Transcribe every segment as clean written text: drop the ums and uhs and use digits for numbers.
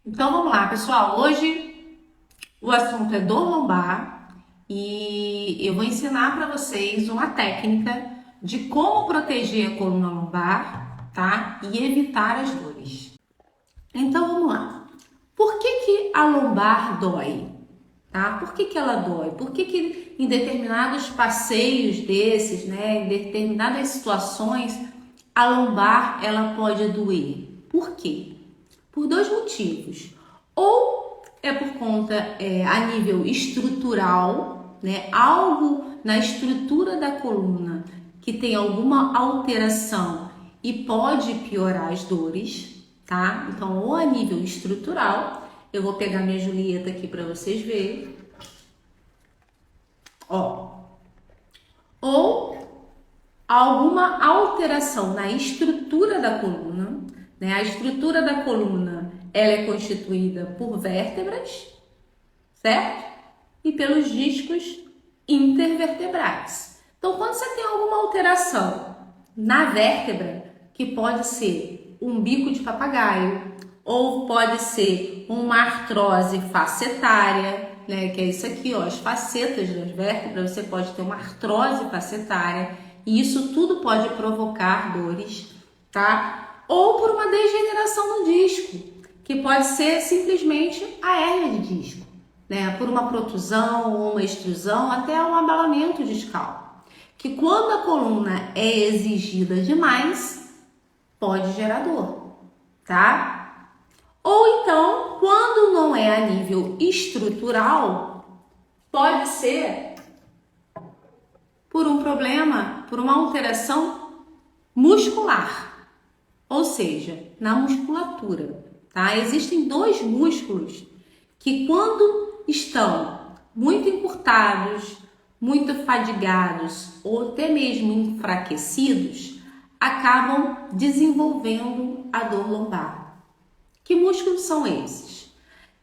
Então vamos lá, pessoal. Hoje o assunto é dor lombar e eu vou ensinar para vocês uma técnica de como proteger a coluna lombar, tá? E evitar as dores. Então vamos lá. Por que a lombar dói? Tá? Por que ela dói? Por que em determinados passeios desses, né, em determinadas situações, a lombar ela pode doer? Por quê? Por dois motivos. Ou é por conta a nível estrutural, né? Algo na estrutura da coluna que tem alguma alteração e pode piorar as dores, tá? Então, ou a nível estrutural, eu vou pegar minha Julieta aqui para vocês verem. Ó. Ou alguma alteração na estrutura da coluna, né? A estrutura da coluna, ela é constituída por vértebras, certo? E pelos discos intervertebrais. Então, quando você tem alguma alteração na vértebra, que pode ser um bico de papagaio, ou pode ser uma artrose facetária, né? Que é isso aqui, ó, as facetas das vértebras, você pode ter uma artrose facetária, e isso tudo pode provocar dores, tá? Ou por uma degeneração no disco, que pode ser simplesmente a hérnia de disco, né? Por uma protusão ou uma extrusão, até um abalamento discal, que quando a coluna é exigida demais, pode gerar dor, tá? Ou então, quando não é a nível estrutural, pode ser por um problema, por uma alteração muscular, ou seja, na musculatura, tá? Existem dois músculos que quando estão muito encurtados, muito fadigados ou até mesmo enfraquecidos, acabam desenvolvendo a dor lombar. Que músculos são esses?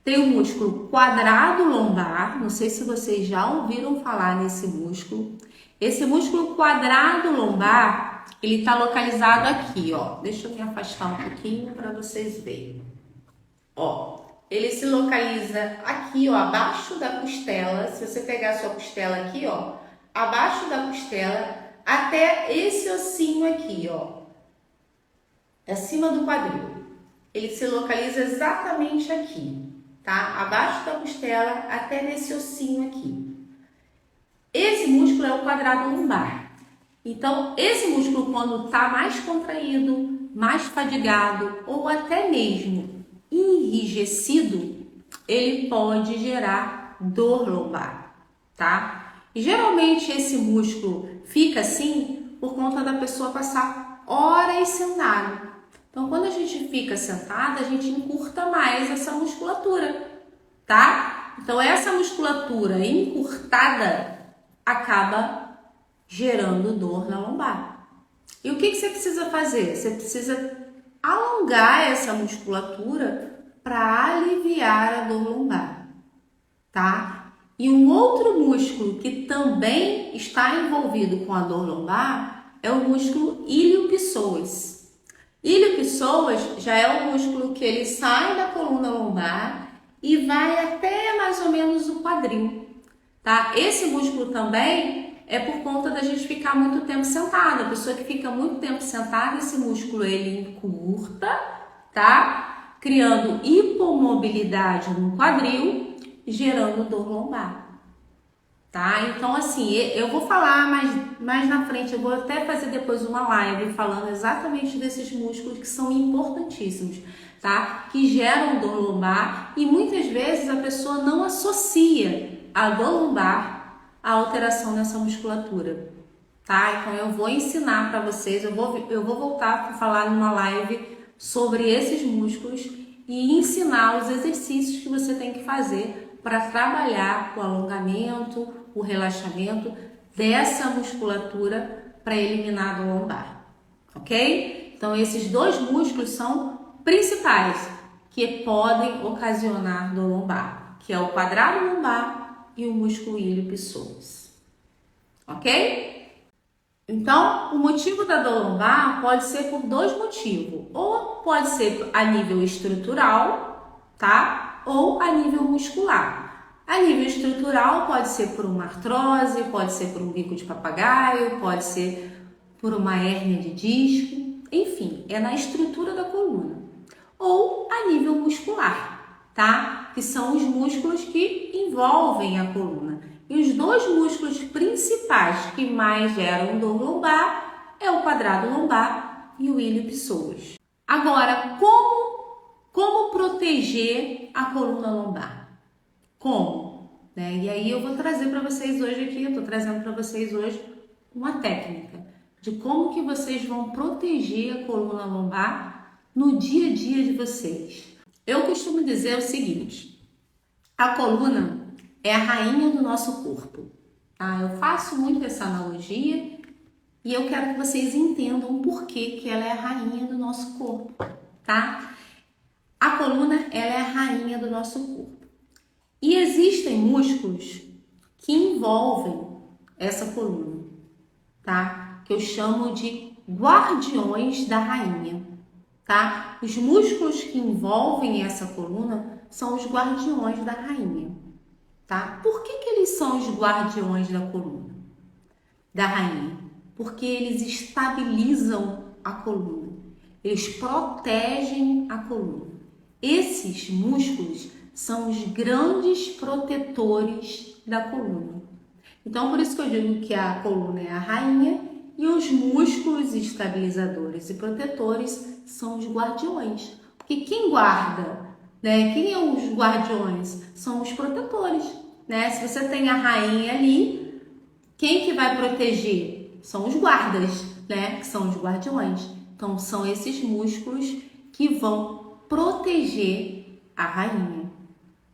Tem o músculo quadrado lombar, não sei se vocês já ouviram falar nesse músculo. Esse músculo quadrado lombar, ele está localizado aqui, ó. Deixa eu me afastar um pouquinho para vocês verem. Ó, ele se localiza aqui, ó, abaixo da costela. Se você pegar a sua costela aqui, ó, abaixo da costela, até esse ossinho aqui, ó, acima do quadril. Ele se localiza exatamente aqui, tá? Abaixo da costela, até nesse ossinho aqui. Esse músculo é o quadrado lombar. Então, esse músculo, quando está mais contraído, mais fadigado ou até mesmo enrijecido, ele pode gerar dor lombar, tá? E geralmente esse músculo fica assim por conta da pessoa passar horas sentada. Então, quando a gente fica sentada, a gente encurta mais essa musculatura, tá? Então, essa musculatura encurtada acaba gerando dor na lombar. E o que você precisa fazer? Você precisa alongar essa musculatura para aliviar a dor lombar, tá? E um outro músculo que também está envolvido com a dor lombar é o músculo iliopsoas. Iliopsoas já é o músculo que ele sai da coluna lombar e vai até mais ou menos o quadril, tá? Esse músculo também é por conta da gente ficar muito tempo sentada. A pessoa que fica muito tempo sentada, esse músculo ele encurta, tá? Criando hipomobilidade no quadril, gerando dor lombar. Tá? Então, assim, eu vou falar mais na frente, eu vou até fazer depois uma live falando exatamente desses músculos que são importantíssimos, tá? Que geram dor lombar e muitas vezes a pessoa não associa a dor lombar à alteração nessa musculatura, tá? Então, eu vou ensinar para vocês, eu vou voltar a falar numa live sobre esses músculos e ensinar os exercícios que você tem que fazer para trabalhar o alongamento, o relaxamento dessa musculatura para eliminar a dor lombar, ok? Então, esses dois músculos são principais que podem ocasionar dor lombar, que é o quadrado lombar e o músculo iliopsoas, ok? Então, o motivo da dor lombar pode ser por dois motivos, ou pode ser a nível estrutural, tá? Ou a nível muscular. A nível estrutural pode ser por uma artrose, pode ser por um bico de papagaio, pode ser por uma hérnia de disco, enfim, é na estrutura da coluna. Ou a nível muscular, tá? Que são os músculos que envolvem a coluna. E os dois músculos principais que mais geram dor lombar é o quadrado lombar e o ilho-psoas. Agora, como proteger a coluna lombar? Como? Né? E aí eu vou trazer para vocês hoje aqui, eu estou trazendo para vocês hoje uma técnica de como que vocês vão proteger a coluna lombar no dia a dia de vocês. Eu costumo dizer o seguinte, a coluna é a rainha do nosso corpo. Tá? Eu faço muito essa analogia e eu quero que vocês entendam por que ela é a rainha do nosso corpo, tá? A coluna, ela é a rainha do nosso corpo. E existem músculos que envolvem essa coluna, tá? Que eu chamo de guardiões da rainha, tá? Os músculos que envolvem essa coluna são os guardiões da rainha, tá? Por que eles são os guardiões da coluna, da rainha? Porque eles estabilizam a coluna, eles protegem a coluna. Esses músculos são os grandes protetores da coluna. Então, por isso que eu digo que a coluna é a rainha e os músculos estabilizadores e protetores são os guardiões. Porque quem guarda, né? Quem é os guardiões? São os protetores, né? Se você tem a rainha ali, quem que vai proteger? São os guardas, né? Que são os guardiões. Então, são esses músculos que vão proteger a rainha,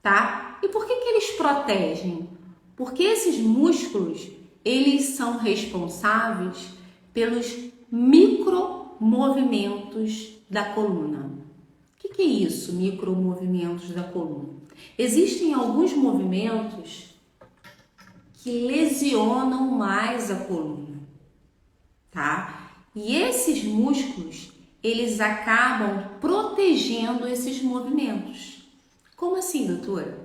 tá? E por que eles protegem? Porque esses músculos, eles são responsáveis pelos micromovimentos da coluna. O que é isso, micromovimentos da coluna? Existem alguns movimentos que lesionam mais a coluna, tá? E esses músculos, eles acabam protegendo esses movimentos. Como assim, doutora?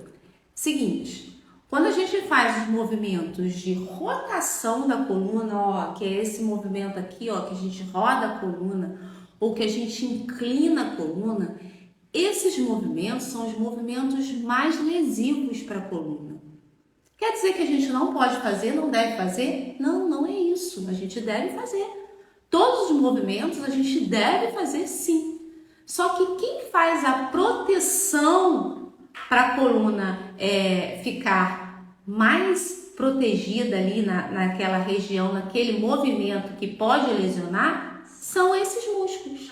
Seguinte, quando a gente faz os movimentos de rotação da coluna, ó, que é esse movimento aqui, ó, que a gente roda a coluna ou que a gente inclina a coluna, esses movimentos são os movimentos mais lesivos para a coluna. Quer dizer que a gente não pode fazer, não deve fazer? Não, não é isso. A gente deve fazer. Todos os movimentos a gente deve fazer sim. Só que quem faz a proteção para a coluna ficar mais protegida ali naquela região, naquele movimento que pode lesionar, são esses músculos,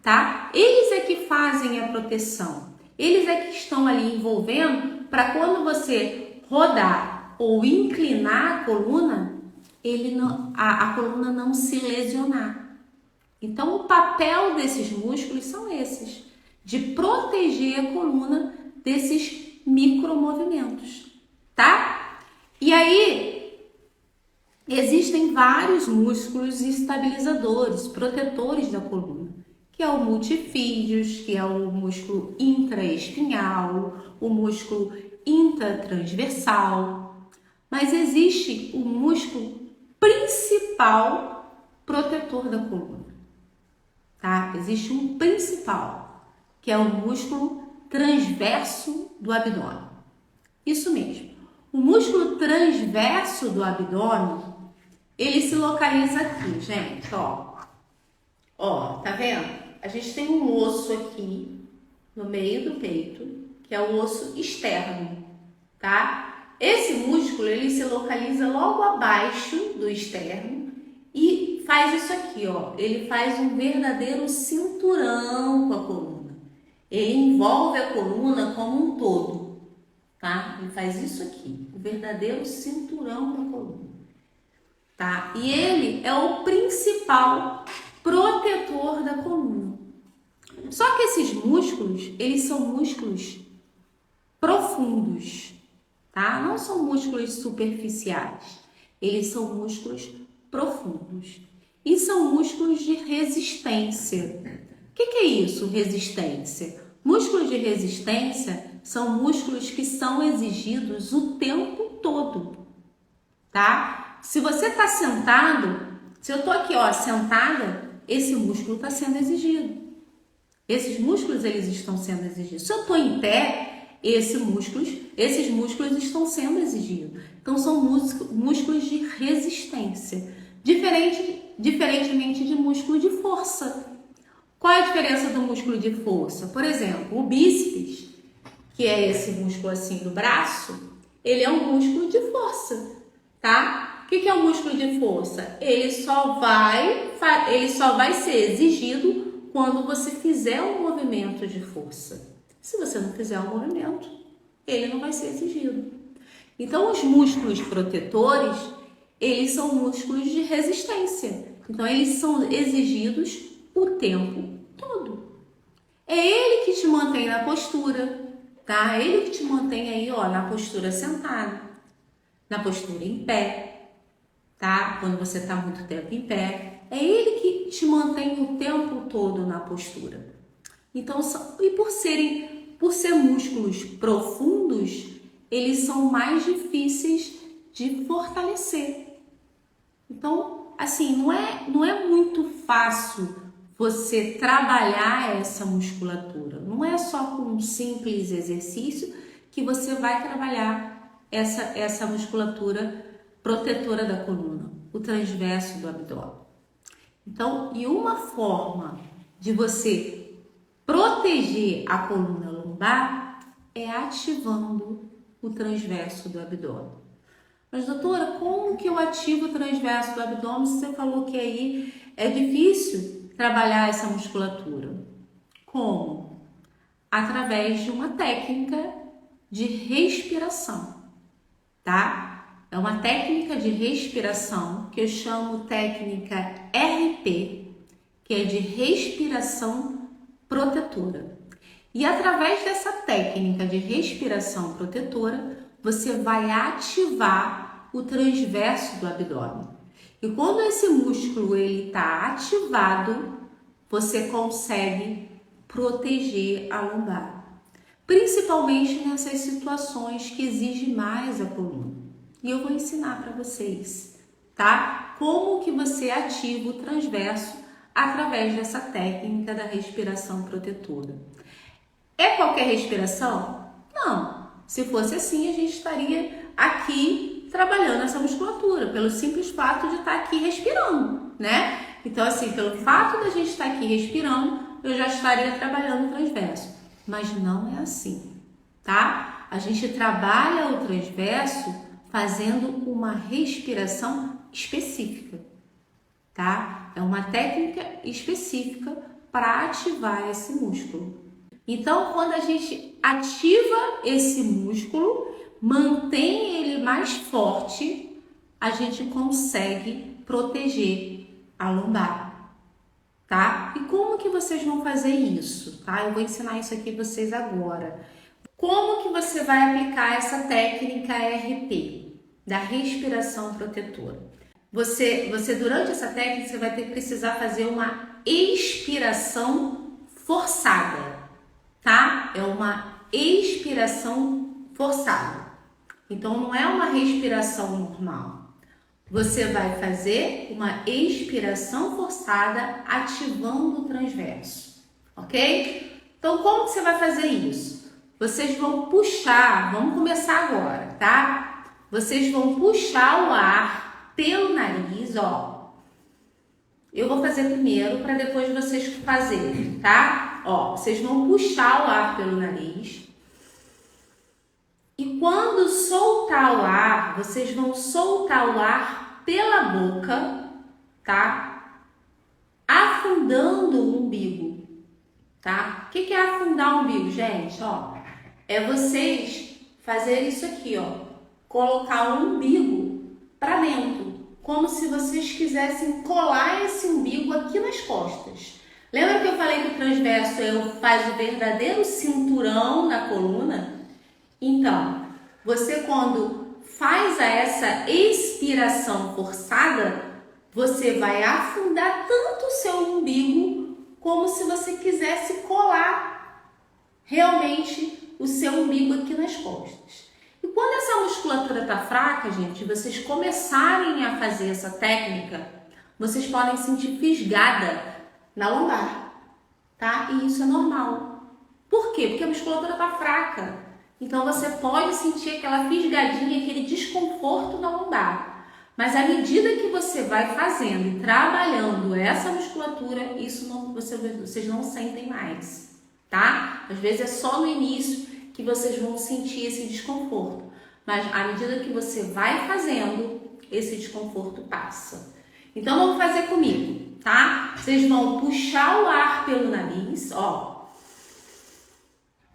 tá? Eles é que fazem a proteção. Eles é que estão ali envolvendo para quando você rodar ou inclinar a coluna, a coluna não se lesionar. Então, o papel desses músculos são esses, de proteger a coluna desses micromovimentos, tá? E aí, existem vários músculos estabilizadores, protetores da coluna, que é o multifídeos, que é o músculo intraespinhal, o músculo intertransversal. Mas existe o músculo principal protetor da coluna, tá? Existe um principal, que é o músculo transverso do abdômen. Isso mesmo. O músculo transverso do abdômen, ele se localiza aqui, gente, ó. Ó, tá vendo? A gente tem um osso aqui no meio do peito, que é o osso externo, tá? Esse músculo, ele se localiza logo abaixo do externo e faz isso aqui, ó. Ele faz um verdadeiro cinturão com a coluna. Ele envolve a coluna como um todo, tá? Ele faz isso aqui, o verdadeiro cinturão com a coluna, tá? E ele é o principal protetor da coluna. Só que esses músculos, eles são músculos profundos, tá? Não são músculos superficiais, eles são músculos profundos e são músculos de resistência. O que é isso, resistência? Músculos de resistência são músculos que são exigidos o tempo todo, tá? Se você está sentado, se eu tô aqui, ó, sentada, esse músculo está sendo exigido. Esses músculos, eles estão sendo exigidos. Se eu tô em pé, esses músculos estão sendo exigidos. Então, são músculos de resistência, diferentemente de músculo de força. Qual é a diferença do músculo de força? Por exemplo, o bíceps, que é esse músculo assim do braço, ele é um músculo de força, tá? O que é o músculo de força? Ele só vai ser exigido quando você fizer um movimento de força. Se você não fizer um movimento, ele não vai ser exigido. Então, os músculos protetores, eles são músculos de resistência. Então, eles são exigidos o tempo todo. É ele que te mantém na postura, tá? É ele que te mantém aí, ó, na postura sentada, na postura em pé, tá? Quando você tá muito tempo em pé, é ele que te mantém o tempo todo na postura. Então, e por ser músculos profundos, eles são mais difíceis de fortalecer. Então, assim, não é muito fácil você trabalhar essa musculatura. Não é só com um simples exercício que você vai trabalhar essa musculatura protetora da coluna, o transverso do abdômen. Então, e uma forma de você proteger a coluna lombar é ativando o transverso do abdômen. Mas, doutora, como que eu ativo o transverso do abdômen? Você falou que aí é difícil trabalhar essa musculatura. Como? Através de uma técnica de respiração, tá? É uma técnica de respiração que eu chamo técnica RP, que é de respiração protetora. E através dessa técnica de respiração protetora, você vai ativar o transverso do abdômen. E quando esse músculo está ativado, você consegue proteger a lombar. Principalmente nessas situações que exigem mais a coluna. E eu vou ensinar para vocês, tá? Como que você ativa o transverso através dessa técnica da respiração protetora. É qualquer respiração? Não. Se fosse assim, a gente estaria aqui trabalhando essa musculatura, pelo simples fato de estar aqui respirando, né? Então, assim, pelo fato da gente estar aqui respirando, eu já estaria trabalhando o transverso. Mas não é assim, tá? A gente trabalha o transverso fazendo uma respiração específica, tá? É uma técnica específica para ativar esse músculo. Então, quando a gente ativa esse músculo, mantém ele mais forte, a gente consegue proteger a lombar, tá? E como que vocês vão fazer isso, tá? Eu vou ensinar isso aqui para vocês agora. Como que você vai aplicar essa técnica RP, da respiração protetora? Você durante essa técnica, você vai precisar fazer uma expiração forçada, tá? É uma expiração forçada. Então, não é uma respiração normal. Você vai fazer uma expiração forçada ativando o transverso, ok? Então, como que você vai fazer isso? Vocês vão puxar, vamos começar agora, tá? Vocês vão puxar o ar pelo nariz, ó. Eu vou fazer primeiro para depois vocês fazerem, tá? Ó, vocês vão puxar o ar pelo nariz. E quando soltar o ar, vocês vão soltar o ar pela boca, tá? Afundando o umbigo, tá? O que é afundar o umbigo, gente? Ó, é vocês fazerem isso aqui, ó. Colocar o umbigo para dentro, como se vocês quisessem colar esse umbigo aqui nas costas. Lembra que eu falei que o transverso faz o verdadeiro cinturão na coluna? Então, você quando faz essa expiração forçada, você vai afundar tanto o seu umbigo como se você quisesse colar realmente o seu umbigo aqui nas costas. E quando essa musculatura está fraca, gente, vocês começarem a fazer essa técnica, vocês podem sentir fisgada na lombar, tá? E isso é normal. Por quê? Porque a musculatura está fraca. Então você pode sentir aquela fisgadinha, aquele desconforto na lombar. Mas à medida que você vai fazendo e trabalhando essa musculatura, isso não, vocês não sentem mais, tá? Às vezes é só no início que vocês vão sentir esse desconforto. Mas à medida que você vai fazendo, esse desconforto passa. Então vamos fazer comigo, tá? Vocês vão puxar o ar pelo nariz, ó.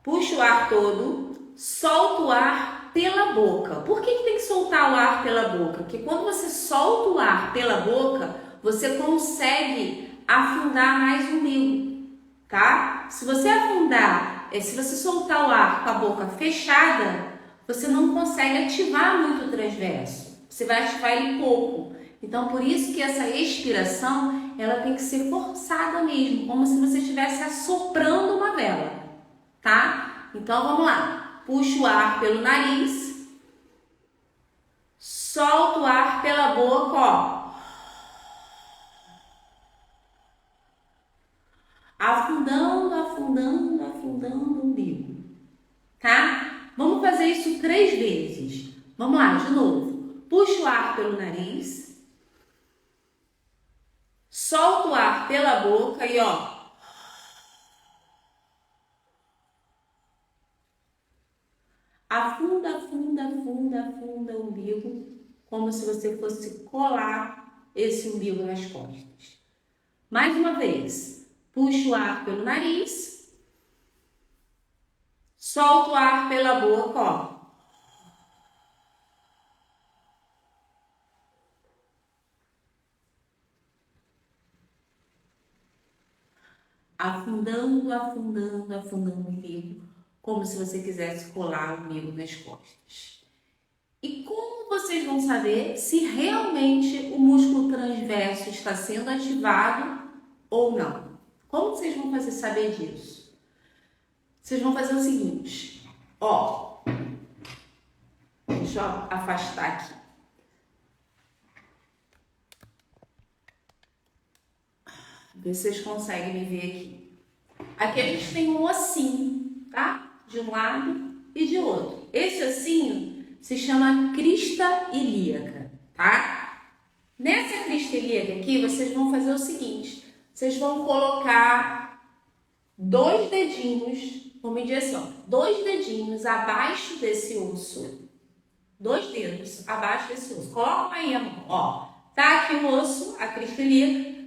Puxa o ar todo, solta o ar pela boca. Por que tem que soltar o ar pela boca? Porque quando você solta o ar pela boca, você consegue afundar mais o umbigo, tá? Se você se você soltar o ar com a boca fechada, você não consegue ativar muito o transverso. Você vai ativar ele pouco. Então, por isso que essa expiração, ela tem que ser forçada mesmo, como se você estivesse assoprando uma vela, tá? Então, vamos lá. Puxa o ar pelo nariz, solta o ar pela boca, ó. Afundando, afundando, afundando o umbigo, tá? Vamos fazer isso 3 vezes. Vamos lá, de novo. Puxa o ar pelo nariz. Solta o ar pela boca e ó. Afunda, afunda, afunda, afunda o umbigo, como se você fosse colar esse umbigo nas costas. Mais uma vez. Puxa o ar pelo nariz. Solta o ar pela boca, ó. Afundando, afundando, afundando o umbigo, como se você quisesse colar o umbigo nas costas. E como vocês vão saber se realmente o músculo transverso está sendo ativado ou não? Como vocês vão saber disso? Vocês vão fazer o seguinte, ó. Deixa eu afastar aqui. Ver se vocês conseguem me ver aqui. Aqui a gente tem um ossinho, tá? De um lado e de outro. Esse ossinho se chama crista ilíaca, tá? Nessa crista ilíaca aqui, vocês vão fazer o seguinte. Vocês vão colocar 2 dedinhos, vou medir assim, ó. 2 dedinhos abaixo desse osso. 2 dedos abaixo desse osso. Coloca aí a mão, ó. Tá aqui o osso, a crista ilíaca.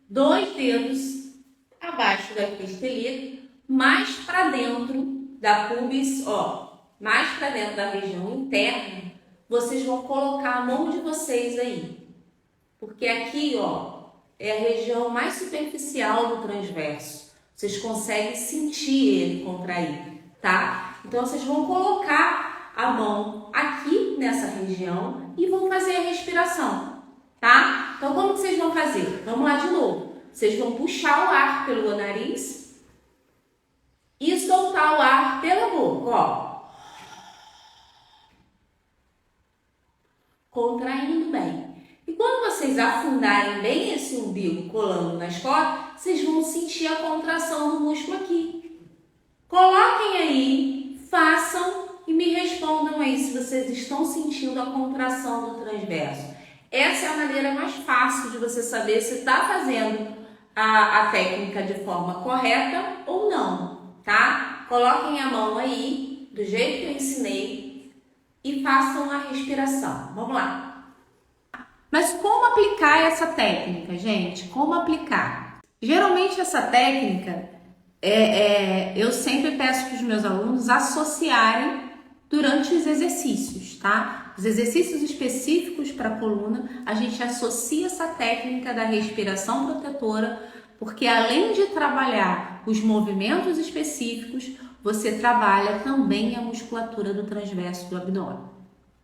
2 dedos abaixo da crista ilíaca, mais para dentro da pubis, ó, mais para dentro da região interna, vocês vão colocar a mão de vocês aí. Porque aqui, ó, é a região mais superficial do transverso. Vocês conseguem sentir ele contrair, tá? Então, vocês vão colocar a mão aqui nessa região e vão fazer a respiração, tá? Então, como que vocês vão fazer? Vamos lá de novo. Vocês vão puxar o ar pelo nariz e soltar o ar pela boca, ó. Contraindo bem. E quando vocês afundarem bem esse umbigo colando nas costas, vocês vão sentir a contração do músculo aqui. Coloquem aí, façam e me respondam aí se vocês estão sentindo a contração do transverso. Essa é a maneira mais fácil de você saber se está fazendo a técnica de forma correta ou não, tá? Coloquem a mão aí, do jeito que eu ensinei, e façam a respiração. Vamos lá. Mas como aplicar essa técnica, gente? Como aplicar? Geralmente essa técnica, eu sempre peço para os meus alunos associarem durante os exercícios, tá? Os exercícios específicos para a coluna, a gente associa essa técnica da respiração protetora, porque além de trabalhar os movimentos específicos, você trabalha também a musculatura do transverso do abdômen,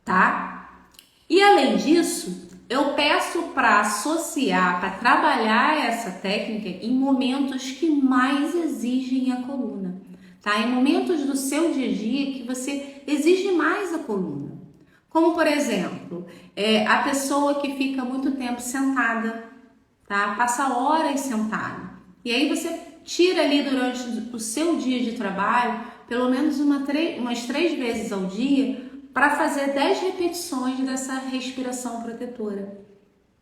tá? E além disso, eu peço para associar, para trabalhar essa técnica em momentos que mais exigem a coluna. tá? Em momentos do seu dia a dia que você exige mais a coluna. Como, por exemplo, a pessoa que fica muito tempo sentada, tá? Passa horas sentada. E aí você tira ali durante o seu dia de trabalho, pelo menos umas 3 vezes ao dia, para fazer 10 repetições dessa respiração protetora,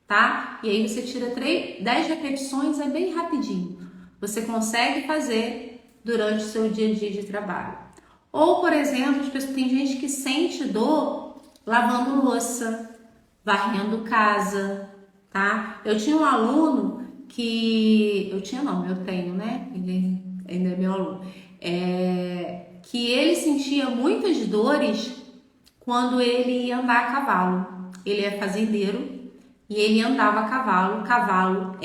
tá? E aí você tira 10 repetições, é bem rapidinho. Você consegue fazer durante o seu dia a dia de trabalho. Ou, por exemplo, tem gente que sente dor lavando louça, varrendo casa, tá? Eu tinha um aluno eu tenho, né? Ele ainda é meu aluno. Que ele sentia muitas dores quando ele ia andar a cavalo. Ele é fazendeiro e ele andava a cavalo. Cavalo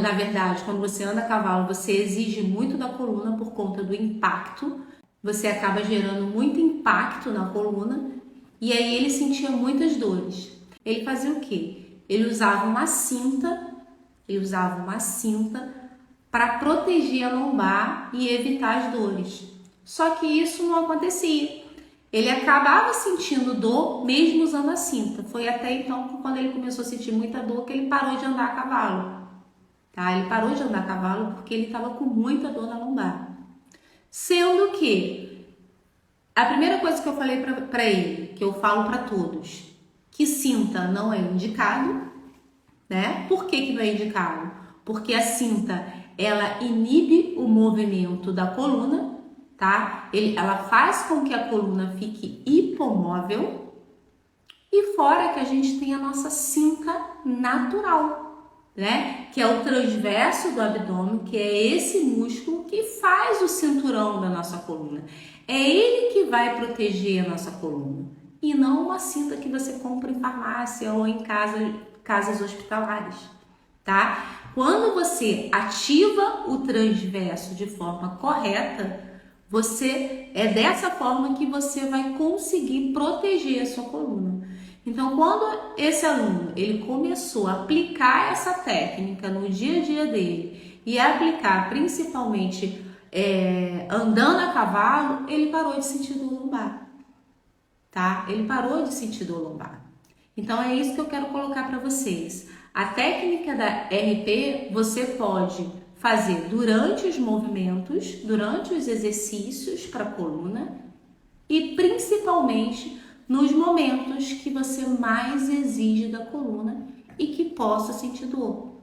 na verdade, quando você anda a cavalo, você exige muito da coluna por conta do impacto. Você acaba gerando muito impacto na coluna e aí ele sentia muitas dores. Ele fazia o quê? Ele usava uma cinta para proteger a lombar e evitar as dores. Só que isso não acontecia. Ele acabava sentindo dor mesmo usando a cinta. Foi até então, quando ele começou a sentir muita dor, que ele parou de andar a cavalo. Tá? Ele parou de andar a cavalo porque ele estava com muita dor na lombar. Sendo que a primeira coisa que eu falei para ele, que eu falo para todos, que cinta não é indicado, né? Por que não é indicado? Porque a cinta, ela inibe o movimento da coluna, tá? Ela faz com que a coluna fique hipomóvel e fora que a gente tem a nossa cinta natural, né? Que é o transverso do abdômen, que é esse músculo que faz o cinturão da nossa coluna. É ele que vai proteger a nossa coluna e não uma cinta que você compra em farmácia ou em casas hospitalares, tá? Quando você ativa o transverso de forma correta, é dessa forma que você vai conseguir proteger a sua coluna. Então, quando esse aluno ele começou a aplicar essa técnica no dia a dia dele e aplicar principalmente andando a cavalo, ele parou de sentir dor lombar, tá? Ele parou de sentir dor lombar. Então, é isso que eu quero colocar para vocês. A técnica da RP você pode fazer durante os movimentos, durante os exercícios para a coluna e principalmente nos momentos que você mais exige da coluna e que possa sentir dor,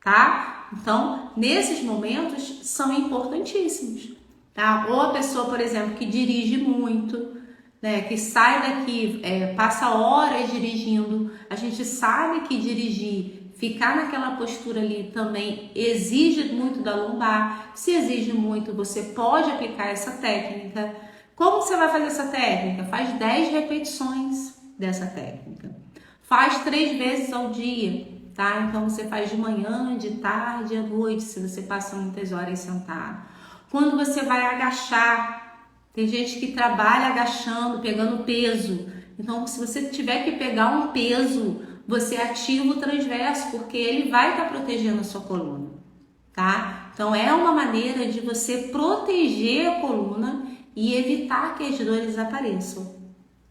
tá? Então, nesses momentos são importantíssimos, tá? Ou a pessoa, por exemplo, que dirige muito, né, que sai daqui, passa horas dirigindo, a gente sabe que dirigir, ficar naquela postura ali também exige muito da lombar. Se exige muito, você pode aplicar essa técnica. Como você vai fazer essa técnica? Faz 10 repetições dessa técnica. Faz 3 vezes ao dia, tá? Então você faz de manhã, de tarde, à noite, se você passa muitas horas sentado. Quando você vai agachar, tem gente que trabalha agachando, pegando peso. Então, se você tiver que pegar um peso, você ativa o transverso, porque ele vai estar protegendo a sua coluna, tá? Então, é uma maneira de você proteger a coluna e evitar que as dores apareçam.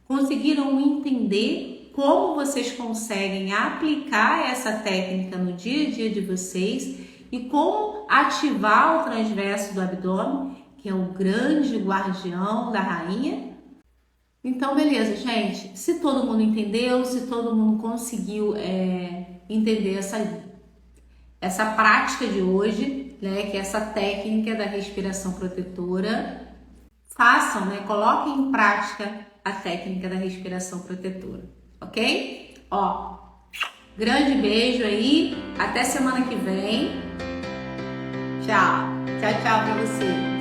Conseguiram entender como vocês conseguem aplicar essa técnica no dia a dia de vocês e como ativar o transverso do abdômen, que é o grande guardião da rainha? Então, beleza, gente. Se todo mundo entendeu, se todo mundo conseguiu entender essa prática de hoje, né, que é essa técnica da respiração protetora, façam, né, coloquem em prática a técnica da respiração protetora, ok? Ó, grande beijo aí, até semana que vem. Tchau, tchau, tchau pra vocês.